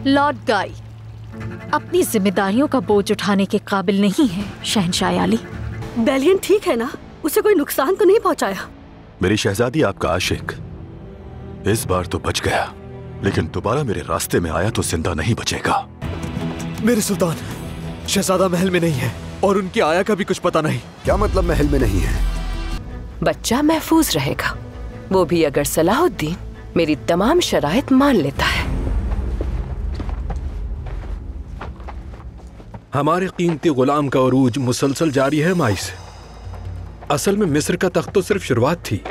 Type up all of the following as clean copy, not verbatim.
Lord गाई अपनी जिम्मेदारियों का बोझ उठाने के काबिल नहीं है। शहंशाह आली, बेलियन ठीक है ना? उसे कोई नुकसान तो नहीं पहुंचाया? मेरी शहजादी, आपका आशिक इस बार तो बच गया, लेकिन दोबारा मेरे रास्ते में आया तो जिंदा नहीं बचेगा। मेरे सुल्तान, शहजादा महल में नहीं है और उनकी आया का भी कुछ पता नहीं। क्या मतलब महल में नहीं है? बच्चा महफूज रहेगा, वो भी अगर सलाहुद्दीन मेरी तमाम शराइत मान लेता है। हमारे कीमती गुलाम का उरूज मुसलसल जारी है माइस। असल में मिस्र का तख्त तो सिर्फ शुरुआत थी।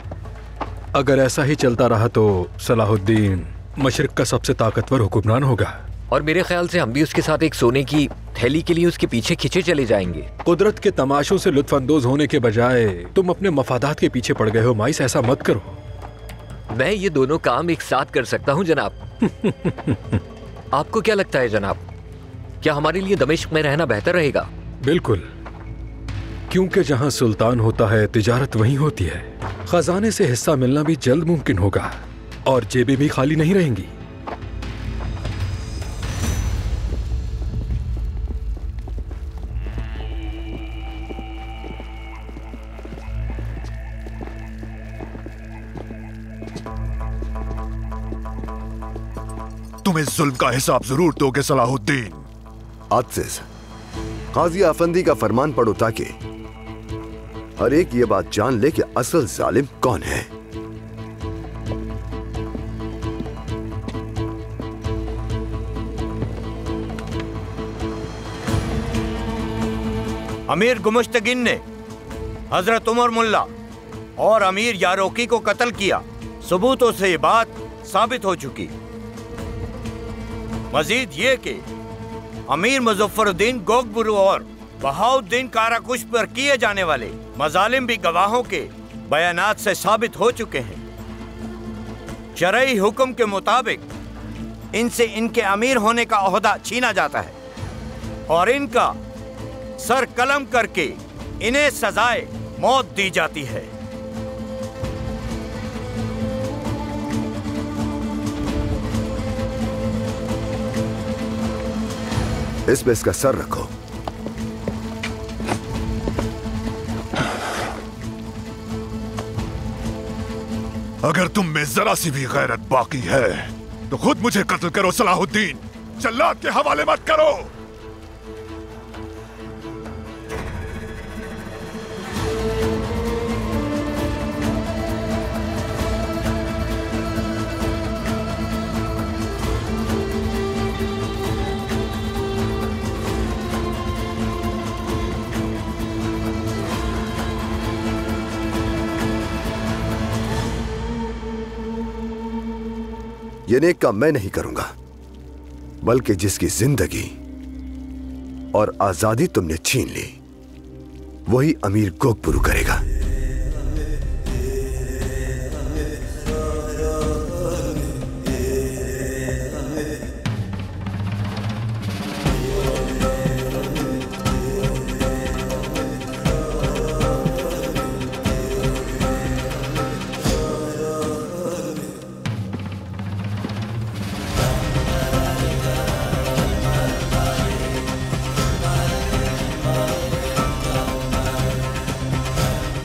अगर ऐसा ही चलता रहा तो सलाहुद्दीन मशरिक का सबसे ताकतवर हुक्मरान होगा। और मेरे ख्याल से हम भी उसके साथ एक सोने की थैली के लिए उसके पीछे खींचे चले जाएंगे। कुदरत के तमाशों से लुत्फानंदोज होने के बजाय तुम अपने मफादात के पीछे पड़ गए हो माइस, ऐसा मत करो। मैं ये दोनों काम एक साथ कर सकता हूँ जनाब। आपको क्या लगता है जनाब, क्या हमारे लिए दमिश्क में रहना बेहतर रहेगा? बिल्कुल, क्योंकि जहाँ सुल्तान होता है तिजारत वहीं होती है। खजाने से हिस्सा मिलना भी जल्द मुमकिन होगा और जेबें भी खाली नहीं रहेंगी। तुम इस जुल्म का हिसाब जरूर दोगे सलाहुद्दीन। आज़िज़, काजी आफंदी का फरमान पढ़ो ताकि हर एक ये बात जान ले कि असल जालिम कौन है। अमीर गुमुश्तगिन ने हजरत उमर मुल्ला और अमीर यारोकी को कत्ल किया। सबूतों से ये बात साबित हो चुकी। मजीद ये कि अमीर मुजफ्फरुद्दीन गोगबुरु और बहाउद्दीन काराकुश पर किए जाने वाले मजालिम भी गवाहों के बयानात से साबित हो चुके हैं। शरई हुक्म के मुताबिक इनसे इनके अमीर होने का ओहदा छीना जाता है और इनका सर कलम करके इन्हें सजाए मौत दी जाती है। इसमें इसका सर रखो। अगर तुम में जरा सी भी गैरत बाकी है तो खुद मुझे कत्ल करो सलाहुद्दीन, जल्लाद के हवाले मत करो। ये नेक काम मैं नहीं करूंगा, बल्कि जिसकी जिंदगी और आजादी तुमने छीन ली वही अमीर गोगबुरु करेगा।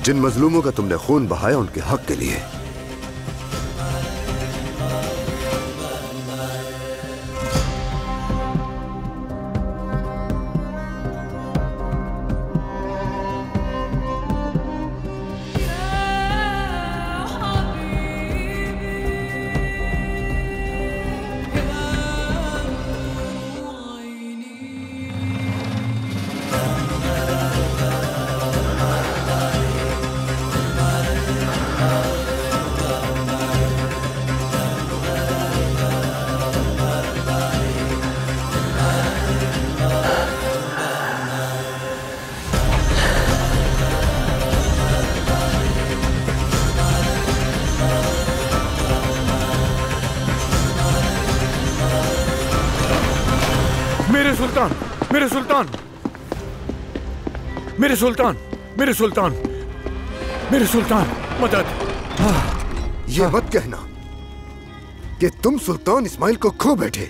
जिन मजलूमों का तुमने खून बहाया उनके हक के लिए मेरे सुल्तान, मेरे सुल्तान, मेरे सुल्तान, मेरे सुल्तान, मेरे सुल्तान, मदद। ये मत कहना कि तुम सुल्तान इस्माइल को खो बैठे।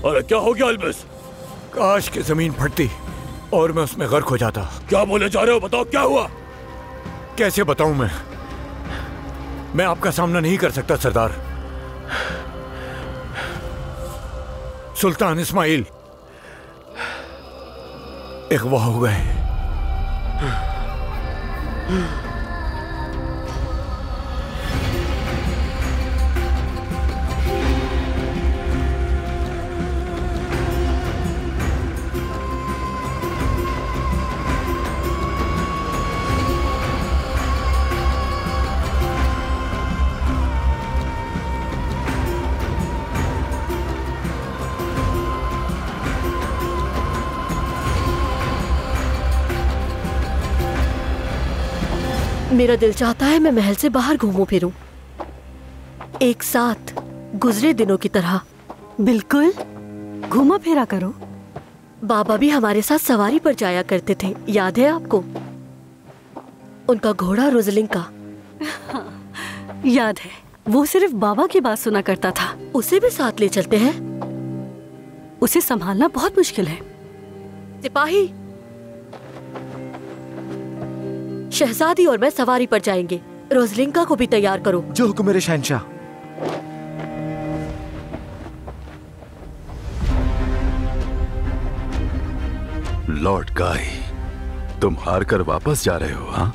अरे क्या हो गया अल्बिस? काश की जमीन फटती और मैं उसमें गर्क हो जाता। क्या बोले जा रहे हो? बताओ क्या हुआ? कैसे बताऊं मैं आपका सामना नहीं कर सकता सरदार। सुल्तान इस्माइल अगवा हो गए। मेरा दिल चाहता है मैं महल से बाहर घूमूं फिरूं, एक साथ गुजरे दिनों की तरह। बिल्कुल, घूमा फिरा करो। बाबा भी हमारे साथ सवारी पर जाया करते थे, याद है आपको? उनका घोड़ा रोजलिंग का। याद है, वो सिर्फ बाबा की बात सुना करता था। उसे भी साथ ले चलते हैं? उसे संभालना बहुत मुश्किल है। सिपाही, शहजादी और मैं सवारी पर जाएंगे। रोजलिंका को भी तैयार करो। जो हुक्म मेरे शहंशाह। लॉर्ड गाय, तुम हार कर वापस जा रहे हो? हाँ,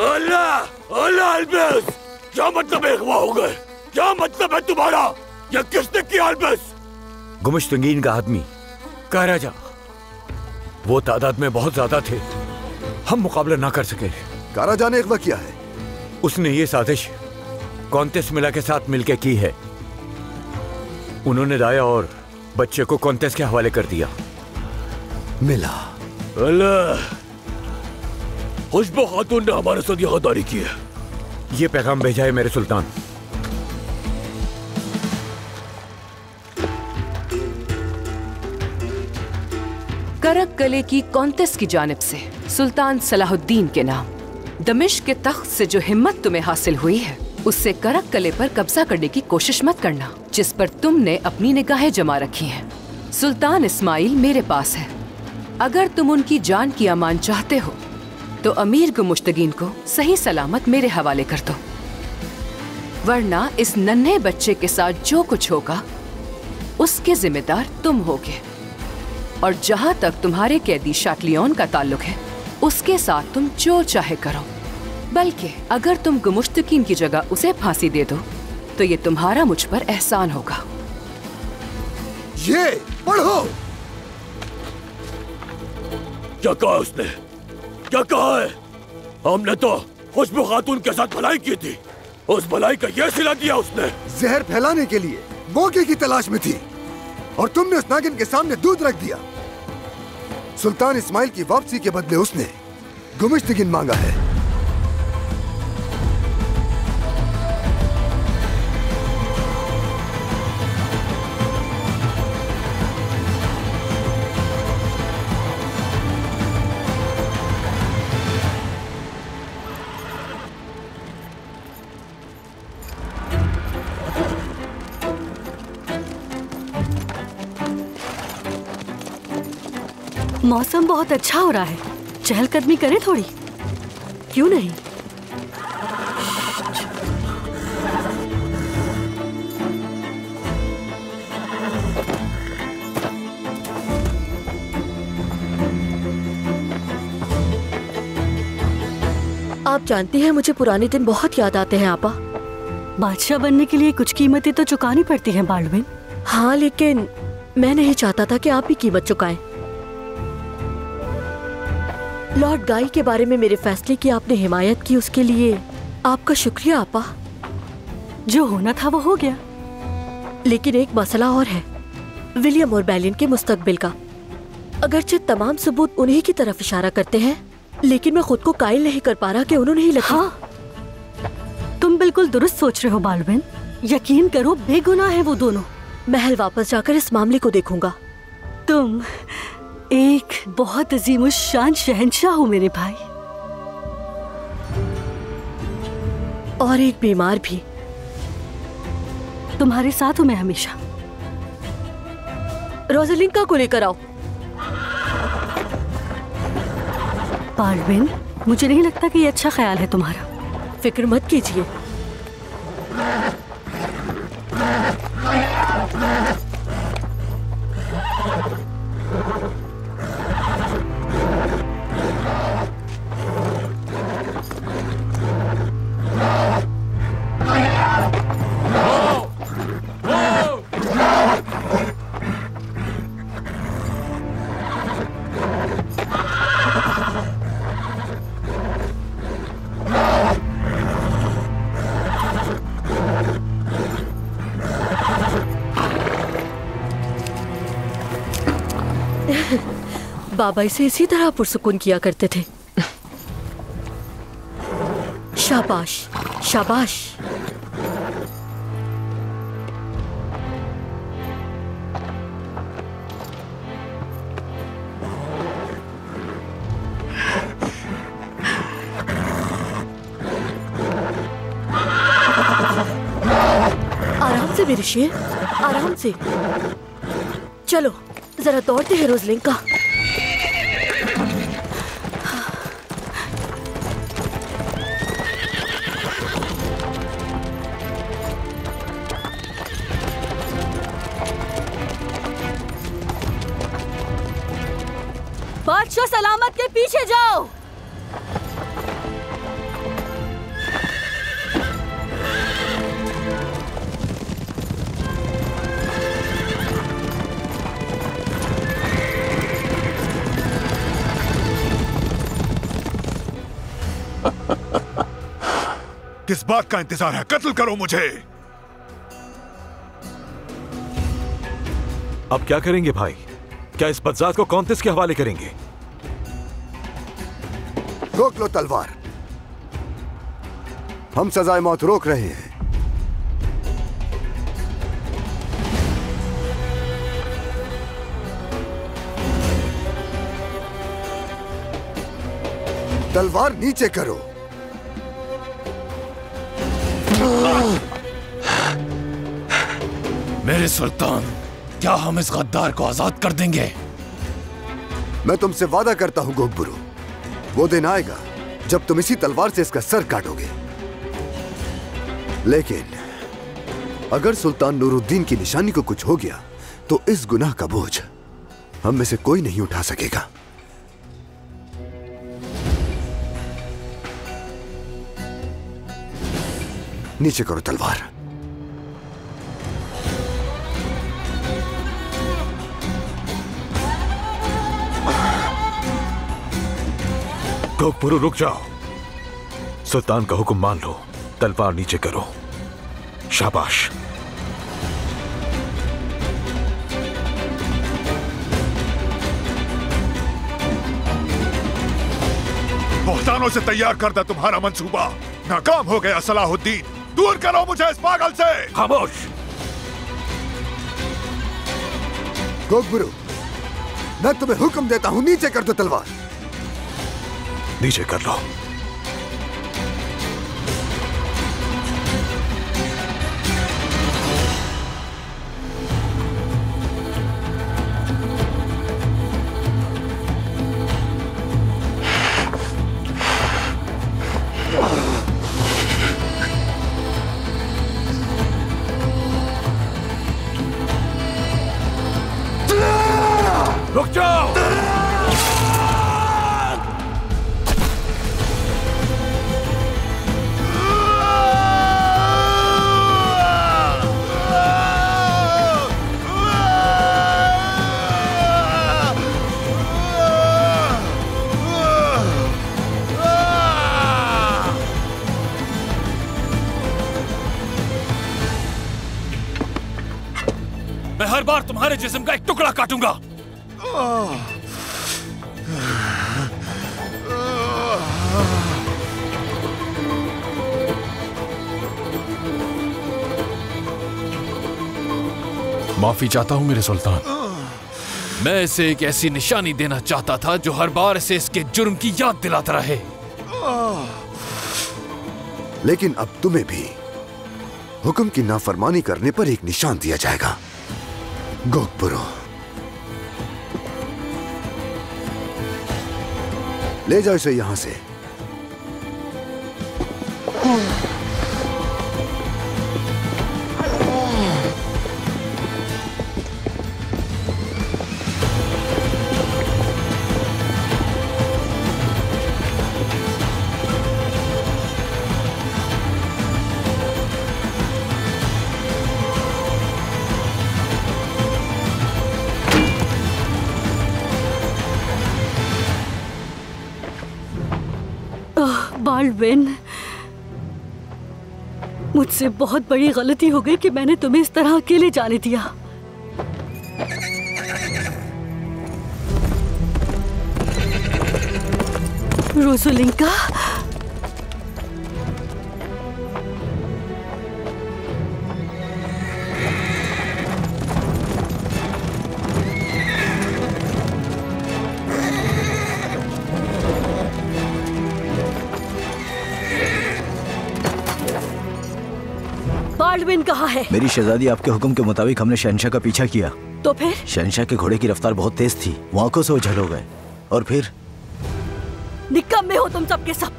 अल्लाह अल्लाह अल्बिस, क्या मतलब है अगवा हो गए? क्या मतलब है तुम्हारा? यह किसने किया अल्बिस? गुमुश्तगीन का आदमी काराजा। वो तादाद में बहुत ज्यादा थे, हम मुकाबला ना कर सके। काराजा ने अगवा किया है? उसने ये साजिश कॉन्टेस मिला के साथ मिलकर की है। उन्होंने दाया और बच्चे को कॉन्टेस के हवाले कर दिया। मिला। अल्लाह, खुशबू खातून ने हमारे साथ ये गद्दारी की है। ये पैगाम भेजा है मेरे सुल्तान। करक कले की कॉन्टेस की जानिब से सुल्तान सलाहुद्दीन के नाम दमिश्क के तख्त से जो हिम्मत तुम्हें हासिल हुई है, उससे करक कले पर कब्जा करने की कोशिश मत करना, जिस पर तुमने अपनी निगाहें जमा रखी हैं। सुल्तान इस्माइल मेरे पास है। अगर तुम उनकी जान की अमान चाहते हो तो अमीर गुमुश्तगीन को सही सलामत मेरे हवाले कर दो, वरना इस नन्हे बच्चे के साथ जो कुछ होगा उसके जिम्मेदार तुम होगे। और जहां तक तुम्हारे कैदी शाटलियन का ताल्लुक है, उसके साथ तुम जो चाहे करो। बल्कि अगर तुम गुमुश्तगीन की जगह उसे फांसी दे दो तो ये तुम्हारा मुझ पर एहसान होगा। ये पढ़ो। क्या कहा उसने? क्या कहा है? हमने तो खुशबू खातून के साथ भलाई की थी, उस भलाई का ये सिला दिया उसने। जहर फैलाने के लिए मौके की तलाश में थी और तुमने उस नागिन के सामने दूध रख दिया। सुल्तान इस्माइल की वापसी के बदले उसने गुमुश्तगीन मांगा है। मौसम बहुत अच्छा हो रहा है, चहलकदमी करें थोड़ी? क्यों नहीं? आप जानती हैं मुझे पुराने दिन बहुत याद आते हैं आपा। बादशाह बनने के लिए कुछ कीमतें तो चुकानी पड़ती हैं बाल्डविन। हाँ, लेकिन मैं नहीं चाहता था कि आप भी कीमत चुकाएं। लॉर्ड गाई के बारे में मेरे फैसले की आपने हिमायत की, उसके लिए आपका शुक्रिया आपा। जो होना था वो हो गया। लेकिन एक मसला और है, विलियम और बैलिन के मुस्तकबिल का। अगरचे तमाम सबूत उन्हीं की तरफ इशारा करते हैं, लेकिन मैं खुद को कायल नहीं कर पा रहा कि उन्होंने ही लिखा। हाँ, तुम बिल्कुल दुरुस्त सोच रहे हो बाल्डविन। यकीन करो, बेगुनाह है वो दोनों। महल वापस जाकर इस मामले को देखूंगा। तुम एक बहुत अजीमुश्शान शहंशाह हो मेरे भाई। और एक बीमार भी। तुम्हारे साथ हूँ मैं हमेशा। रोजलिंका को लेकर आओ। बाल्डविन, मुझे नहीं लगता कि ये अच्छा ख्याल है तुम्हारा। फिक्र मत कीजिए। बाबा इसे इसी तरह पुरसुकून किया करते थे। शाबाश शाबाश। आराम से मेरे शेर, आराम से। चलो जरा दौड़ते हैं रोजलिंका। बादशाह सलामत के पीछे जाओ। किस बात का इंतजार है? कत्ल करो मुझे। अब क्या करेंगे भाई? क्या इस बदजात को कौंतिस के हवाले करेंगे? रोक लो तलवार। हम सजाए मौत रोक रहे हैं। तलवार नीचे करो। मेरे सुल्तान, क्या हम इस गद्दार को आजाद कर देंगे? मैं तुमसे वादा करता हूं गोगबुरु, वो दिन आएगा जब तुम इसी तलवार से इसका सर काटोगे। लेकिन अगर सुल्तान नूरुद्दीन की निशानी को कुछ हो गया तो इस गुनाह का बोझ हम में से कोई नहीं उठा सकेगा। नीचे करो तलवार। गोगबुरु रुक जाओ। सुल्तान का हुक्म मान लो। तलवार नीचे करो। शाबाश। बहतानों से तैयार करता तुम्हारा मंसूबा नाकाम हो गया। सलाहुद्दीन, दूर करो मुझे इस पागल से। खामोश। गोगबुरु, मैं तुम्हें हुक्म देता हूं, नीचे कर दो तलवार। नीचे कर लो। रुक जाओ। मैं हर बार तुम्हारे जिस्म का एक टुकड़ा काटूंगा। माफी चाहता हूं मेरे सुल्तान। मैं इसे एक ऐसी निशानी देना चाहता था जो हर बार इसे इसके जुर्म की याद दिलाता रहे। लेकिन अब तुम्हें भी हुक्म की नाफरमानी करने पर एक निशान दिया जाएगा। गोकपुरो, ले जाओ इसे यहां से। बालविन, मुझसे बहुत बड़ी गलती हो गई कि मैंने तुम्हें इस तरह अकेले जाने दिया। रोसुलिंका, बाल्डविन कहाँ है? मेरी शहजादी, आपके हुक्म के मुताबिक हमने शहंशाह का पीछा किया। तो फिर? शहंशाह के घोड़े की रफ्तार बहुत तेज थी, वो आंखों से ओझल हो गए। और फिर? निकम्मे हो तुम सबके सब।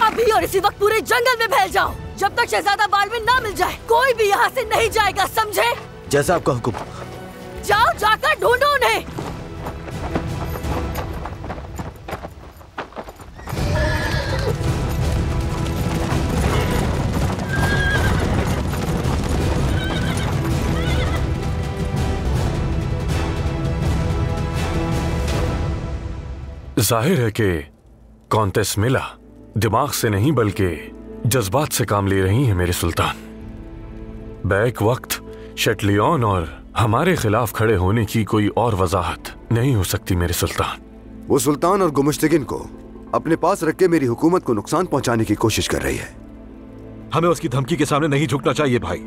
अभी और इसी वक्त पूरे जंगल में फैल जाओ। जब तक शहजादा बाल्डविन ना मिल जाए कोई भी यहाँ से नहीं जाएगा, समझे? जैसा आपका हुक्म। जाओ, जाकर ढूंढो उन्हें। जाहिर है कि कॉन्टेस मिला दिमाग से नहीं बल्कि जज्बात से काम ले रही है मेरे सुल्तान। बैक वक्त शेटलियन और हमारे खिलाफ खड़े होने की कोई और वजाहत नहीं हो सकती मेरे सुल्तान। वो सुल्तान और गुमुश्तगिन को अपने पास रख के मेरी हुकूमत को नुकसान पहुंचाने की कोशिश कर रही है। हमें उसकी धमकी के सामने नहीं झुकना चाहिए भाई।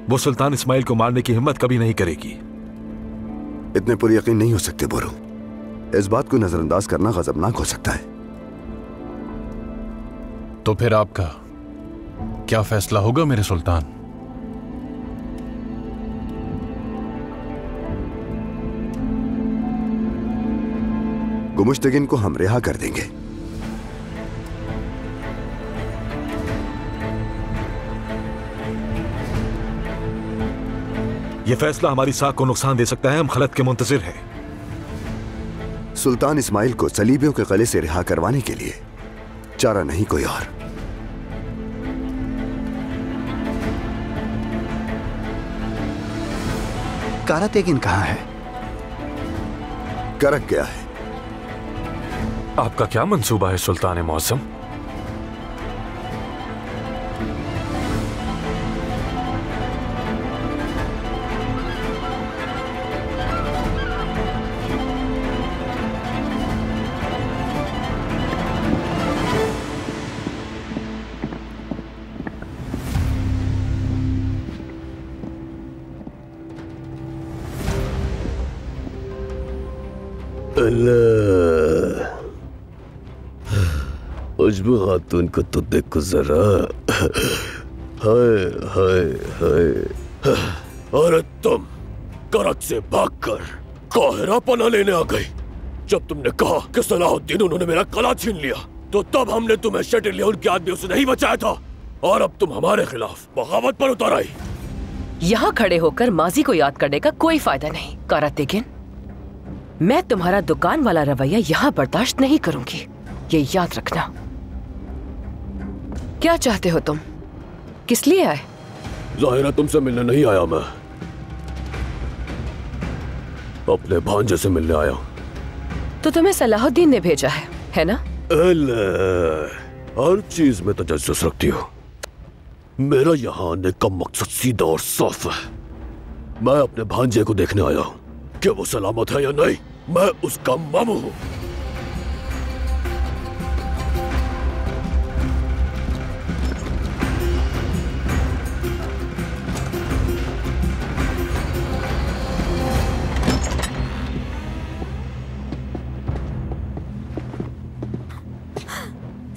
वो सुल्तान इस्माइल को मारने की हिम्मत कभी नहीं करेगी। इतने पूरे यकीन नहीं हो सकते बोरो। इस बात को नजरअंदाज करना गजबनाक हो सकता है। तो फिर आपका क्या फैसला होगा मेरे सुल्तान? गुमुश्तगिन को हम रिहा कर देंगे। यह फैसला हमारी साख को नुकसान दे सकता है। हम खलत के मुंतजिर हैं। सुल्तान इस्माइल को सलीबियों के गले से रिहा करवाने के लिए चारा नहीं कोई और। कारा तेगिन कहाँ है? करक गया है। आपका क्या मंसूबा है सुल्तान मौसम? खुशबू खातून को तो देखो जरा। हाय हाय हाय। अरे तुम करक से भागकर काहिरा पना लेने आ गई। जब तुमने कहा कि सलाहुद्दीन उन्होंने मेरा कला छीन लिया तो तब हमने तुम्हें शेटलियन के आदमियों से नहीं बचाया था और अब तुम हमारे खिलाफ बगावत पर उतर आई। यहाँ खड़े होकर माजी को याद करने का कोई फायदा नहीं कारा तेगिन। मैं तुम्हारा दुकान वाला रवैया यहाँ बर्दाश्त नहीं करूंगी, ये याद रखना। क्या चाहते हो तुम? किस लिए आए? जाहिरा तुमसे मिलने नहीं आया, मैं अपने भांजे से मिलने आया। तो तुम्हें सलाहुद्दीन ने भेजा है ना? हर चीज में तजस्सुस रखती हो। मेरा यहाँ आने का मकसद सीधा और साफ है। मैं अपने भांजे को देखने आया हूँ कि वो सलामत है या नहीं। मैं उसका मामू हूँ।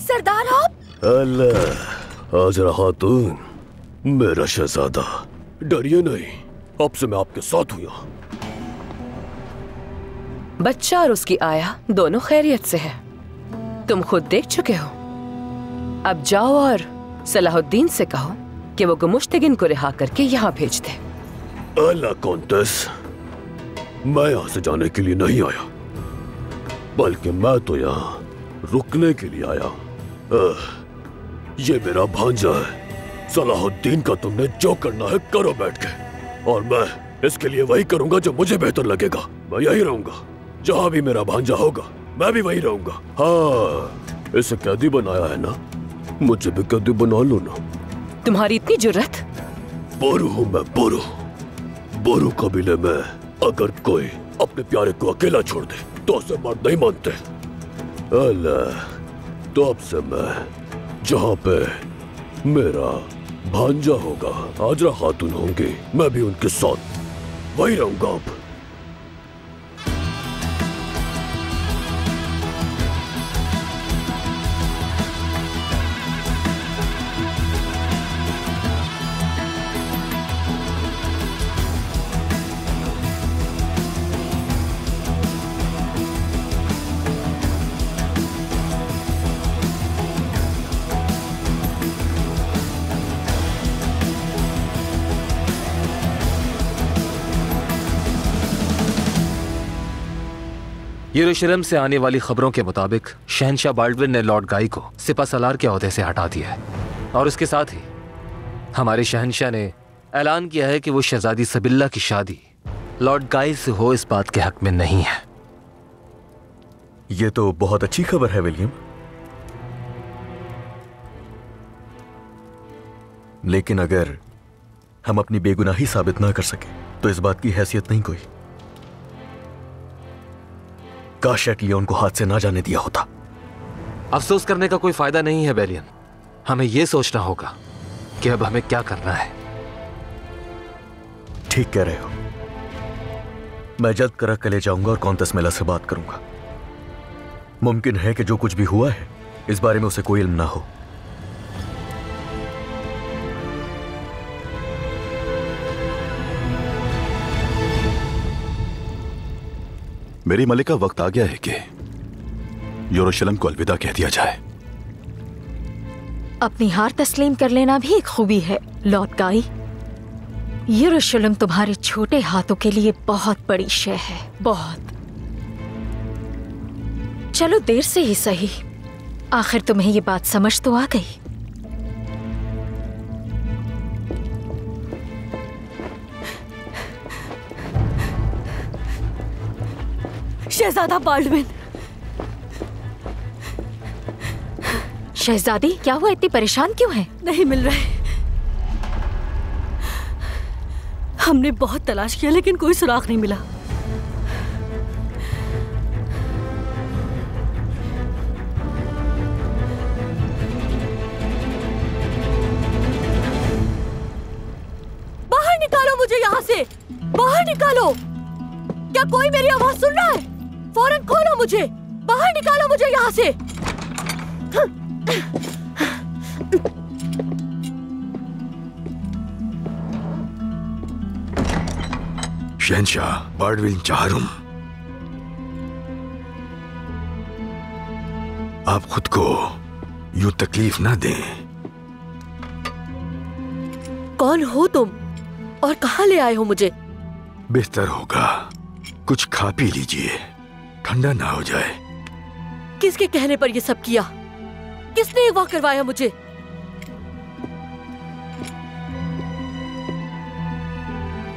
सरदार आप? अल्लाह, हाजरा खातून, मेरा शहजादा, डरिए नहीं, अब से मैं आपके साथ हूं यहाँ। बच्चा और उसकी आया दोनों खैरियत से है, तुम खुद देख चुके हो। अब जाओ और सलाहुद्दीन से कहो कि वो गुमुश्तगिन को रिहा करके यहाँ भेज दे। अला कॉन्टेस, मैं यहाँ से जाने के लिए नहीं आया, बल्कि मैं तो यहाँ रुकने के लिए आया। ये मेरा भांजा है, सलाहुद्दीन का तुमने जो करना है करो बैठ के, और मैं इसके लिए वही करूंगा जो मुझे बेहतर लगेगा। मैं यही रहूंगा, जहाँ भी मेरा भांजा होगा मैं भी वही रहूंगा। हाँ, इसे कैदी बनाया है ना, मुझे भी कैदी बना लो ना। तुम्हारी इतनी जुर्रत? बोरू हूँ मैं, बोरू। बोरू कबीले में अगर कोई अपने प्यारे को अकेला छोड़ दे तो उसे मर्द नहीं मानते। अल्लाह, तो अब से मैं जहाँ पे मेरा भांजा होगा, हाजरा खातून होंगी, मैं भी उनके साथ वही रहूंगा। अब यरूशलेम से आने वाली खबरों के मुताबिक शहनशाह बाल्डविन ने लॉर्ड गाई को सिपा सलार के ओहदे से हटा दिया है, और उसके साथ ही हमारे शहनशाह ने ऐलान किया है कि वो शहजादी सबिल्ला की शादी लॉर्ड गाई से हो इस बात के हक में नहीं है। ये तो बहुत अच्छी खबर है विलियम, लेकिन अगर हम अपनी बेगुनाही साबित ना कर सके तो इस बात की हैसियत नहीं कोई। काश एटलियन को हाथ से ना जाने दिया होता। अफसोस करने का कोई फायदा नहीं है बेलियन, हमें यह सोचना होगा कि अब हमें क्या करना है। ठीक कह रहे हो, मैं जल्द करक ले जाऊंगा और कॉन्टेस मेला से बात करूंगा। मुमकिन है कि जो कुछ भी हुआ है इस बारे में उसे कोई इल्म ना हो। मेरी मलिका, वक्त आ गया है कि यरूशलेम को अलविदा कह दिया जाए। अपनी हार तस्लीम कर लेना भी एक खूबी है लॉर्ड गाई। यरूशलेम तुम्हारे छोटे हाथों के लिए बहुत बड़ी शय है, बहुत। चलो देर से ही सही, आखिर तुम्हें ये बात समझ तो आ गई। शहजादा बाल्डविन। शहजादी, क्या हुआ, इतनी परेशान क्यों है? नहीं मिल रहे। हमने बहुत तलाश किया लेकिन कोई सुराग नहीं मिला। बाहर निकालो मुझे यहाँ से, बाहर निकालो। क्या कोई मेरी आवाज सुन रहा है? फौरन खोलो मुझे, बाहर निकालो मुझे यहाँ से। शहनशाह बाल्डविन चाहरुम, आप खुद को यूं तकलीफ ना दें। कौन हो तुम और कहाँ ले आए हो मुझे? बेहतर होगा कुछ खा पी लीजिए, ठंडा ना हो जाए। किसके कहने पर ये सब किया? किसने अगवा करवाया मुझे?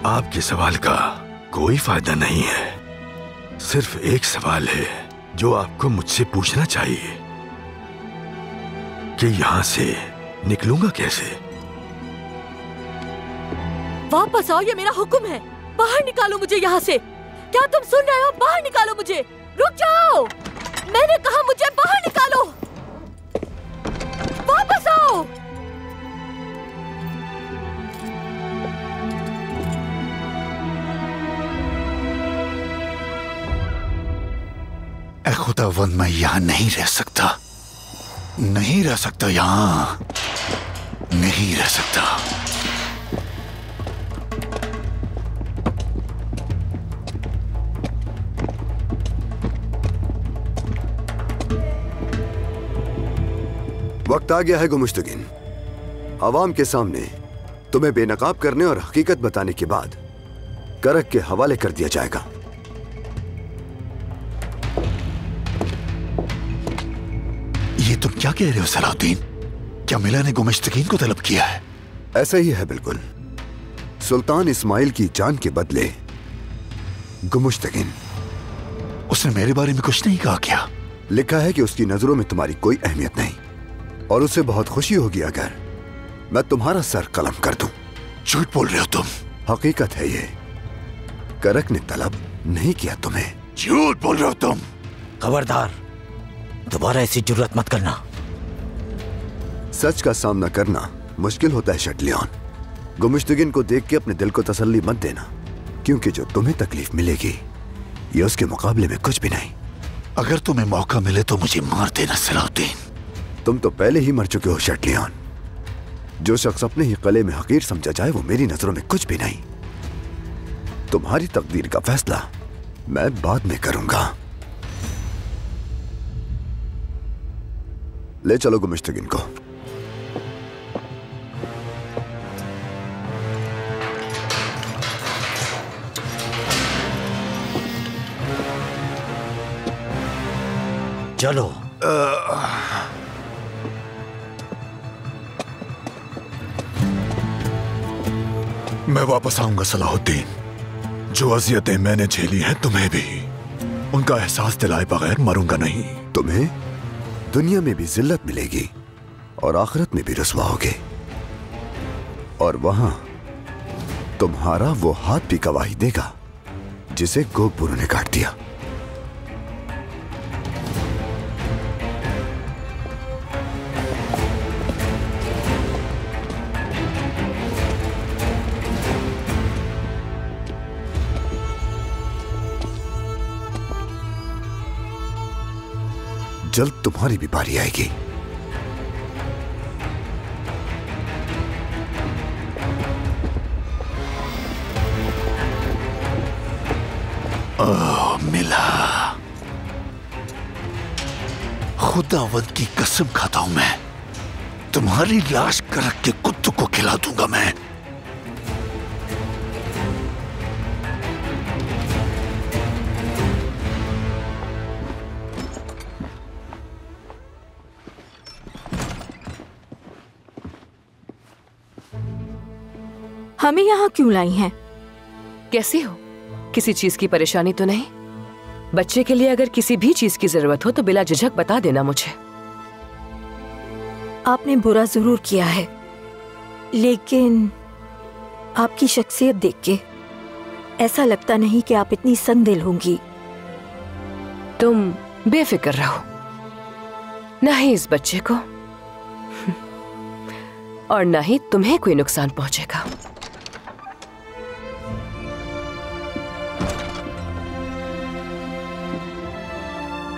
आपके सवाल का कोई फायदा नहीं है। सिर्फ एक सवाल है जो आपको मुझसे पूछना चाहिए कि यहाँ से निकलूंगा कैसे? वापस आओ, ये मेरा हुक्म है। बाहर निकालो मुझे यहाँ से। क्या तुम सुन रहे हो? बाहर निकालो मुझे। रुक जाओ, मैंने कहा मुझे बाहर निकालो। वापस आओ। ऐ खुदावंद, मैं यहाँ नहीं रह सकता, नहीं रह सकता, यहाँ नहीं रह सकता। वक्त आ गया है गुमुश्तगिन। आवाम के सामने तुम्हें बेनकाब करने और हकीकत बताने के बाद करक के हवाले कर दिया जाएगा। ये तुम क्या कह रहे हो सलाहुद्दीन? क्या मिला ने गुमुश्तगिन को तलब किया है? ऐसा ही है बिल्कुल। सुल्तान इस्माइल की जान के बदले गुमुश्तगिन। उसने मेरे बारे में कुछ नहीं कहा क्या? लिखा है कि उसकी नजरों में तुम्हारी कोई अहमियत नहीं और उसे बहुत खुशी होगी अगर मैं तुम्हारा सर कलम कर दूं। झूठ बोल रहे हो तुम। हकीकत है ये, करक ने तलब नहीं किया तुम्हें। झूठ बोल रहे हो तुम। खबरदार, दोबारा ऐसी जुर्रत मत करना। सच का सामना करना मुश्किल होता है शटलियन। गुमुश्तगिन को देख के अपने दिल को तसल्ली मत देना, क्योंकि जो तुम्हें तकलीफ मिलेगी ये उसके मुकाबले में कुछ भी नहीं। अगर तुम्हें मौका मिले तो मुझे मार देना सलाहुद्दीन। तुम तो पहले ही मर चुके हो शटलियन। जो शख्स अपने ही कले में हकीर समझा जाए वो मेरी नजरों में कुछ भी नहीं। तुम्हारी तकदीर का फैसला मैं बाद में करूंगा। ले चलो गुमुश्तगिन को। चलो। मैं वापस आऊंगा सलाहुद्दीन। जो अजियतें मैंने झेली हैं तुम्हें भी उनका एहसास दिलाए बगैर मरूंगा नहीं। तुम्हें दुनिया में भी जिल्लत मिलेगी और आखिरत में भी रुसवा होगे, और वहां तुम्हारा वो हाथ भी गवाही देगा जिसे गोगबुरु ने काट दिया। जल्द तुम्हारी भी बारी आएगी। मिला। खुदावंद की कसम खाता हूं मैं, तुम्हारी लाश करक के कुत्तों को खिला दूंगा मैं। हमें यहाँ क्यों लाई हैं? कैसी हो? किसी चीज की परेशानी तो नहीं? बच्चे के लिए अगर किसी भी चीज की जरूरत हो तो बिला झिझक बता देना मुझे। आपने बुरा जरूर किया है, लेकिन आपकी शख्सियत देख के ऐसा लगता नहीं कि आप इतनी संदिल होंगी। तुम बेफिक्र रहो, ना ही इस बच्चे को और ना ही तुम्हें कोई नुकसान पहुंचेगा।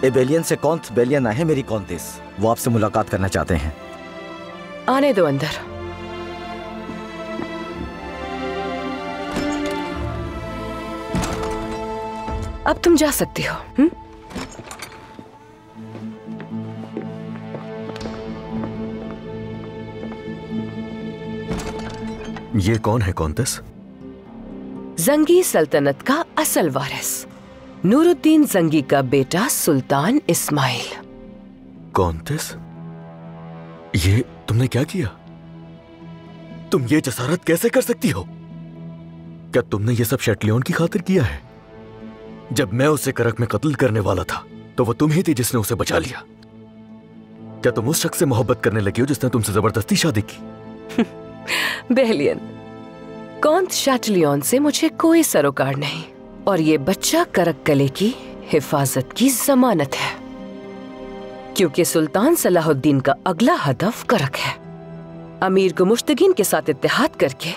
एबेलियन से कौंथ बेलियन आए हैं मेरी कौंतेस। वो आपसे मुलाकात करना चाहते हैं। आने दो अंदर। अब तुम जा सकती हो। ये कौन है कौंतेस? जंगी सल्तनत का असल वारिस, नूरुद्दीन जंगी का बेटा सुल्तान इस्माइल। कौंतेस, ये तुमने क्या किया? तुम ये जसारत कैसे कर सकती हो? क्या तुमने ये सब शटलियन की खातिर किया है? जब मैं उसे करक में कत्ल करने वाला था तो वो तुम ही थी जिसने उसे बचा लिया। क्या तुम उस शख्स से मोहब्बत करने लगी हो जिसने तुमसे जबरदस्ती शादी की? बेलियन, कौंत शटलियन से मुझे कोई सरोकार नहीं और ये बच्चा करक कले की हिफाजत की जमानत है, क्योंकि सुल्तान सलाहुद्दीन का अगला हदफ करक है। अमीर गुमुश्तगिन के साथ इत्तेहाद करके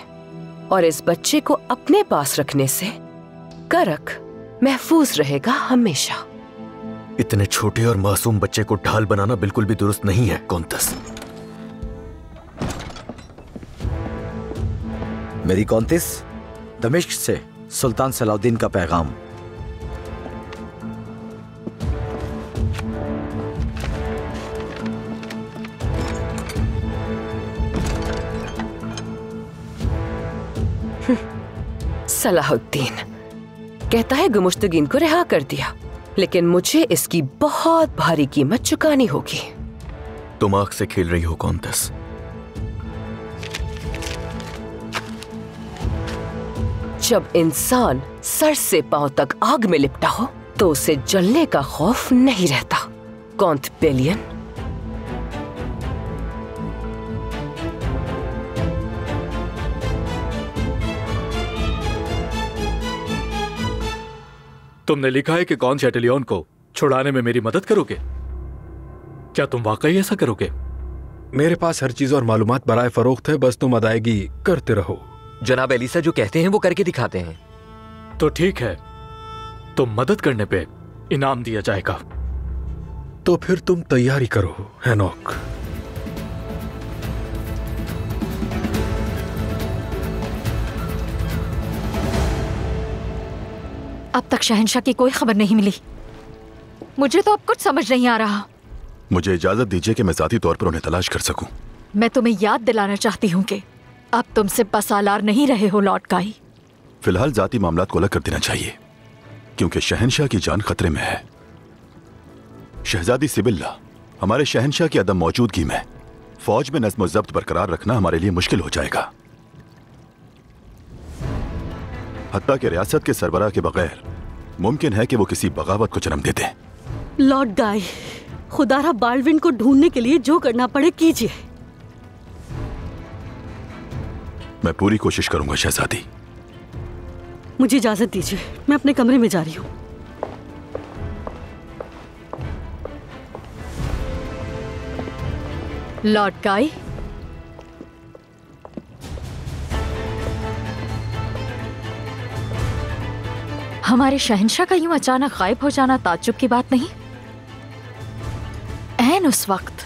और इस बच्चे को अपने पास रखने से करक महफूज रहेगा हमेशा। इतने छोटे और मासूम बच्चे को ढाल बनाना बिल्कुल भी दुरुस्त नहीं है कौंतस। मेरी कौंतेस, दमिश्क से सुल्तान सलाहुद्दीन का पैगाम। सलाहुद्दीन कहता है गुमुश्तगीन को रिहा कर दिया, लेकिन मुझे इसकी बहुत भारी कीमत चुकानी होगी। तुम आग से खेल रही हो कॉन्टेस। जब इंसान सर से पांव तक आग में लिपटा हो तो उसे जलने का खौफ नहीं रहता। कॉन्ट बेलियन, तुमने लिखा है कि कौन शैटेलियन को छुड़ाने में मेरी मदद करोगे। क्या तुम वाकई ऐसा करोगे? मेरे पास हर चीज और मालूमात बराए फरोख्त है, बस तुम अदायगी करते रहो। जनाब एलिसा जो कहते हैं वो करके दिखाते हैं। तो ठीक है, तो मदद करने पे इनाम दिया जाएगा। तो फिर तुम तैयारी करो हेनोक। अब तक शहंशाह की कोई खबर नहीं मिली। मुझे तो अब कुछ समझ नहीं आ रहा। मुझे इजाजत दीजिए कि मैं जाती तौर पर उन्हें तलाश कर सकूं। मैं तुम्हें याद दिलाना चाहती हूँ कि अब तुमसे बसालार नहीं रहे हो लॉर्ड काई। फिलहाल जाती मामलात को अलग कर देना चाहिए, क्योंकि शहंशाह की जान खतरे में है। शहजादी सिबिल्ला, हमारे शहंशाह की अदम मौजूदगी में फौज में नज़्म व ज़ब्त बरकरार रखना हमारे लिए मुश्किल हो जाएगा। हत्ता कि रियासत के सरबराह के बगैर मुमकिन है कि वो किसी बगावत को जन्म दे दें। लॉर्ड गाय, खुदारा बाल्डविन को ढूंढने के लिए जो करना पड़े कीजिए। मैं पूरी कोशिश करूंगा शहजादी। मुझे इजाजत दीजिए, मैं अपने कमरे में जा रही हूँ। लॉर्ड काई, हमारे शहंशाह का यूं अचानक गायब हो जाना ताज्जुब की बात नहीं। ऐन उस वक्त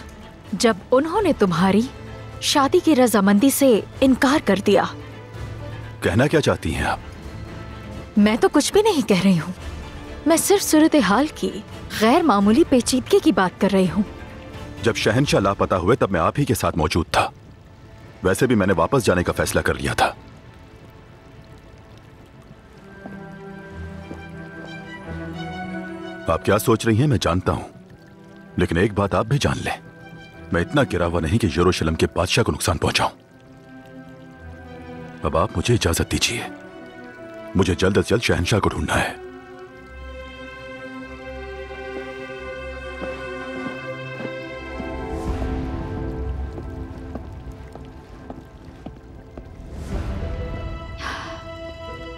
जब उन्होंने तुम्हारी शादी की रजामंदी से इनकार कर दिया। कहना क्या चाहती हैं आप? मैं तो कुछ भी नहीं कह रही हूँ। मैं सिर्फ सूरत हाल की गैर मामूली पेचीदगी की बात कर रही हूँ। जब शहंशाह लापता हुए तब मैं आप ही के साथ मौजूद था। वैसे भी मैंने वापस जाने का फैसला कर लिया था। आप क्या सोच रही हैं मैं जानता हूं, लेकिन एक बात आप भी जान लें, मैं इतना गिरा हुआ नहीं कि यरूशलेम के बादशाह को नुकसान पहुंचाऊं। अब आप मुझे इजाजत दीजिए, मुझे जल्द से जल्द शहंशाह को ढूंढना है।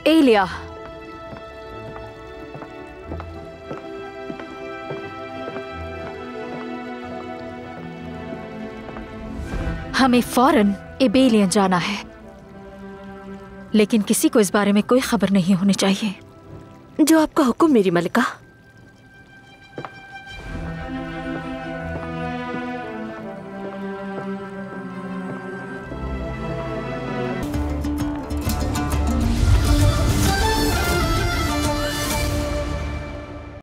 एलिया, हमें फौरन एबेलियन जाना है, लेकिन किसी को इस बारे में कोई खबर नहीं होनी चाहिए। जो आपका हुक्म मेरी मलिका।